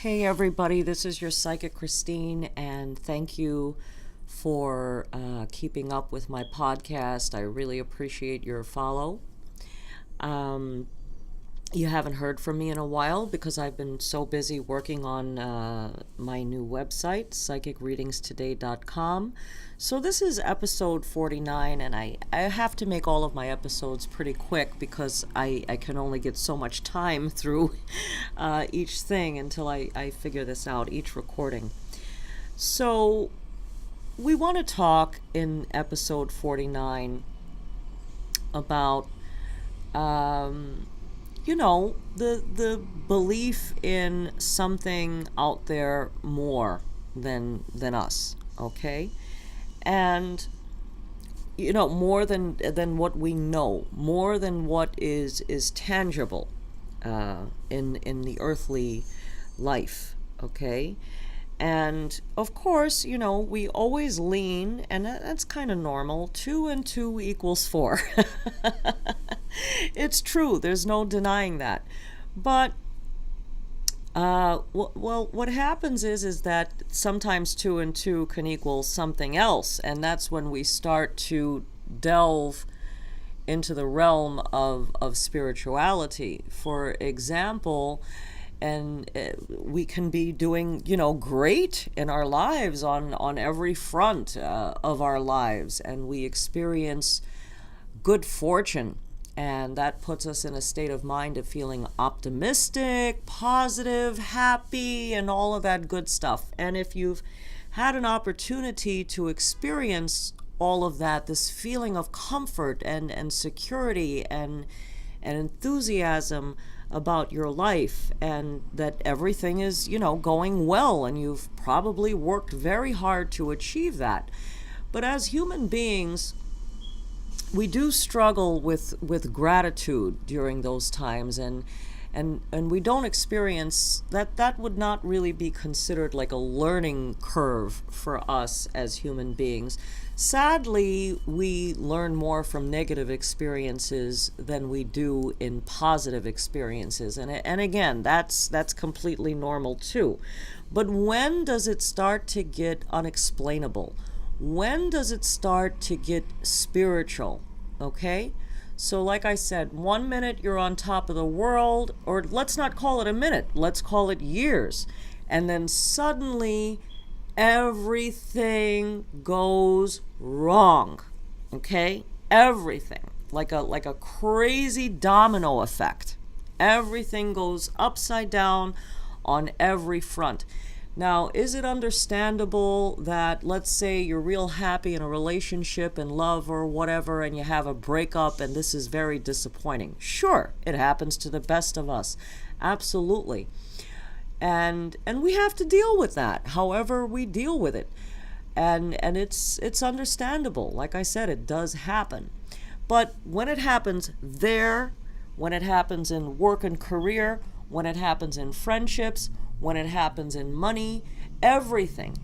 Hey everybody, this is your psychic Christine, and thank you for keeping up with my podcast. I really appreciate your follow. Um, you haven't heard from me in a while because I've been so busy working on my new website, psychicreadingstoday.com. So this is episode 49, and I have to make all of my episodes pretty quick because I can only get so much time through each thing until I figure this out, each recording. So we want to talk in episode 49 about the belief in something out there more than us, okay? And more than what we know, more than what is tangible in the earthly life, okay? And of course, we always lean, and that's kind of normal, 2 and 2 equals 4. It's true, there's no denying that. But what happens is that sometimes 2 and 2 can equal something else, and that's when we start to delve into the realm of spirituality. For example, and we can be doing, great in our lives on every front of our lives, and we experience good fortune. And that puts us in a state of mind of feeling optimistic, positive, happy, and all of that good stuff. And if you've had an opportunity to experience all of that, this feeling of comfort and security and enthusiasm about your life, and that everything is, going well, and you've probably worked very hard to achieve that. But as human beings, we do struggle with gratitude during those times, and we don't experience that would not really be considered like a learning curve for us as human beings. Sadly, we learn more from negative experiences than we do in positive experiences, and again, that's completely normal too. But when does it start to get unexplainable? When does it start to get spiritual? Okay? So like I said, 1 minute you're on top of the world, or let's not call it a minute, let's call it years. And then suddenly everything goes wrong. Okay? Everything. Like a crazy domino effect. Everything goes upside down on every front. Now, is it understandable that, let's say you're real happy in a relationship and love or whatever, and you have a breakup and this is very disappointing? Sure, it happens to the best of us. Absolutely. And we have to deal with that, however we deal with it. And it's understandable. Like I said, it does happen. But when it happens there, when it happens in work and career, when it happens in friendships, when it happens in money, everything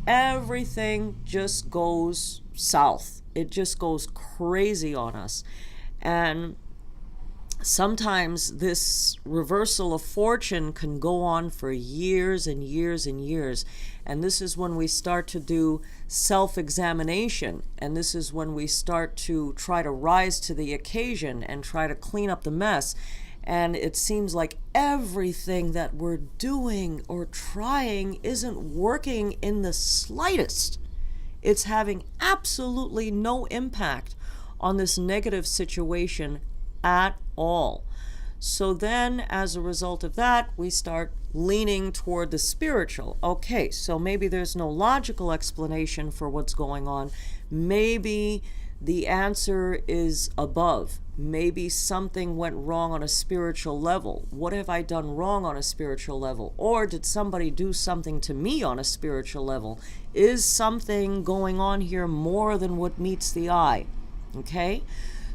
just goes south. It just goes crazy on us. And sometimes this reversal of fortune can go on for years and years and years. And this is when we start to do self-examination. And this is when we start to try to rise to the occasion and try to clean up the mess. And it seems like everything that we're doing or trying isn't working in the slightest. It's having absolutely no impact on this negative situation at all. So then, as a result of that, we start leaning toward the spiritual. Okay, so maybe there's no logical explanation for what's going on. Maybe the answer is above. Maybe something went wrong on a spiritual level. What have I done wrong on a spiritual level? Or did somebody do something to me on a spiritual level? Is something going on here more than what meets the eye? Okay?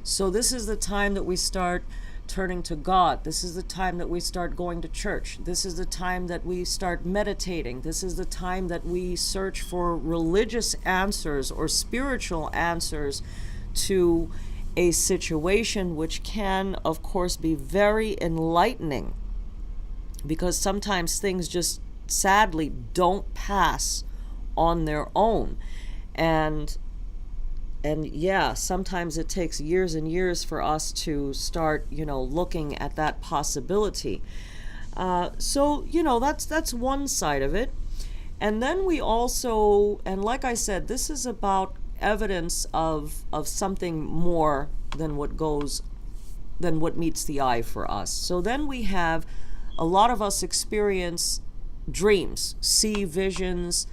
So this is the time that we start turning to God. This is the time that we start going to church. This is the time that we start meditating. This is the time that we search for religious answers or spiritual answers to a situation, which can, of course, be very enlightening, because sometimes things just sadly don't pass on their own. And yeah, sometimes it takes years and years for us to start, looking at that possibility. So that's one side of it. And then we also, and like I said, this is about evidence of something more than what meets the eye for us. So then we have a lot of us experience dreams, see visions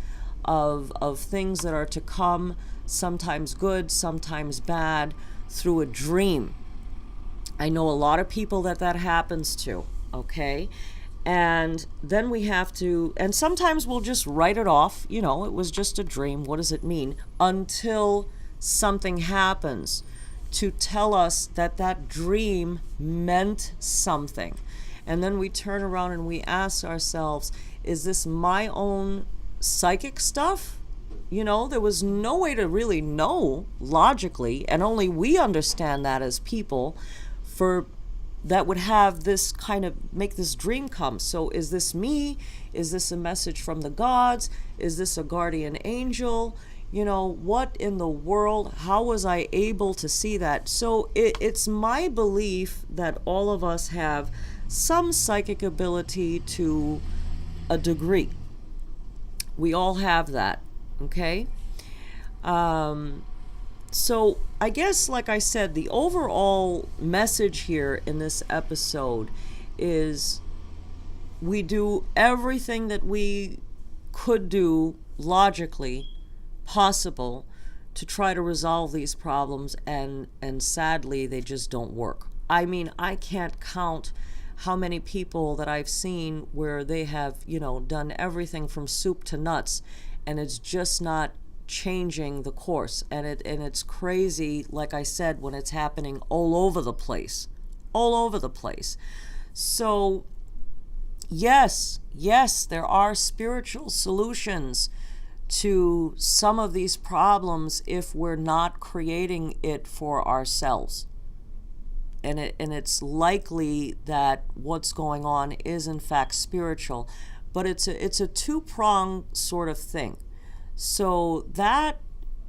of things that are to come, sometimes good, sometimes bad, through a dream. I know a lot of people that happens to, okay? And then we have to, and sometimes we'll just write it off, it was just a dream, what does it mean? Until something happens to tell us that dream meant something. And then we turn around and we ask ourselves, is this my own psychic stuff? There was no way to really know logically, and only we understand that as people, for that would have this kind of make this dream come. So is this me? Is this a message from the gods? Is this a guardian angel? What in the world? How was I able to see that? So it's my belief that all of us have some psychic ability to a degree. We all have that, okay? So I guess, like I said, the overall message here in this episode is we do everything that we could do logically possible to try to resolve these problems, and sadly they just don't work. I mean, I can't count how many people that I've seen where they have, done everything from soup to nuts, and it's just not changing the course. And it's crazy, like I said, when it's happening all over the place. So yes, there are spiritual solutions to some of these problems if we're not creating it for ourselves. And it's likely that what's going on is in fact spiritual, but it's a two-pronged sort of thing. So that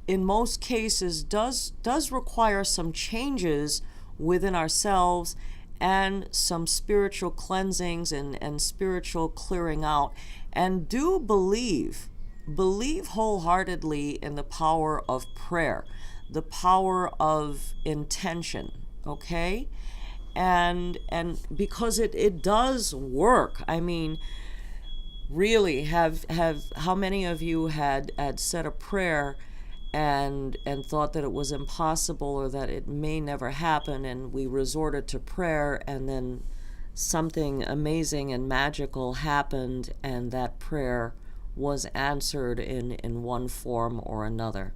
in most cases does require some changes within ourselves and some spiritual cleansings and spiritual clearing out. And do believe wholeheartedly in the power of prayer, the power of intention, okay? And because it does work. I mean, really, have how many of you had said a prayer and thought that it was impossible or that it may never happen, and we resorted to prayer, and then something amazing and magical happened, and that prayer was answered in one form or another?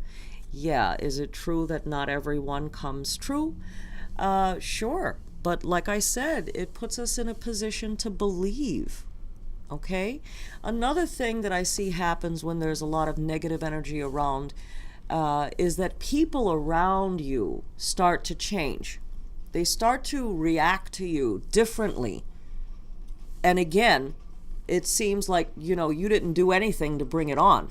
Yeah, is it true that not everyone comes true? Sure. But like I said, it puts us in a position to believe. Okay? Another thing that I see happens when there's a lot of negative energy around is that people around you start to change. They start to react to you differently. And again, it seems like, you didn't do anything to bring it on.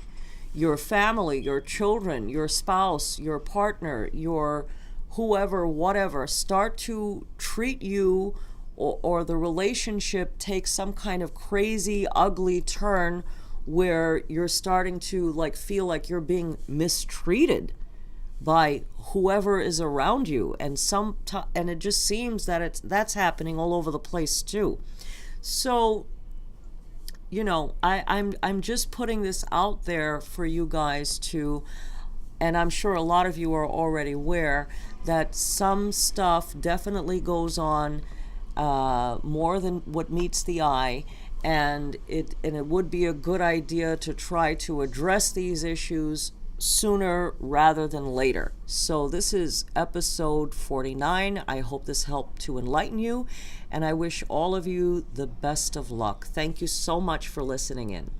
Your family, your children, your spouse, your partner, your whoever, whatever, start to treat you, or the relationship takes some kind of crazy, ugly turn where you're starting to feel like you're being mistreated by whoever is around you, and it just seems that that's happening all over the place too. So, I'm just putting this out there for you guys to, and I'm sure a lot of you are already aware that some stuff definitely goes on more than what meets the eye, and it would be a good idea to try to address these issues sooner rather than later. So this is episode 49. I hope this helped to enlighten you, and I wish all of you the best of luck. Thank you so much for listening in.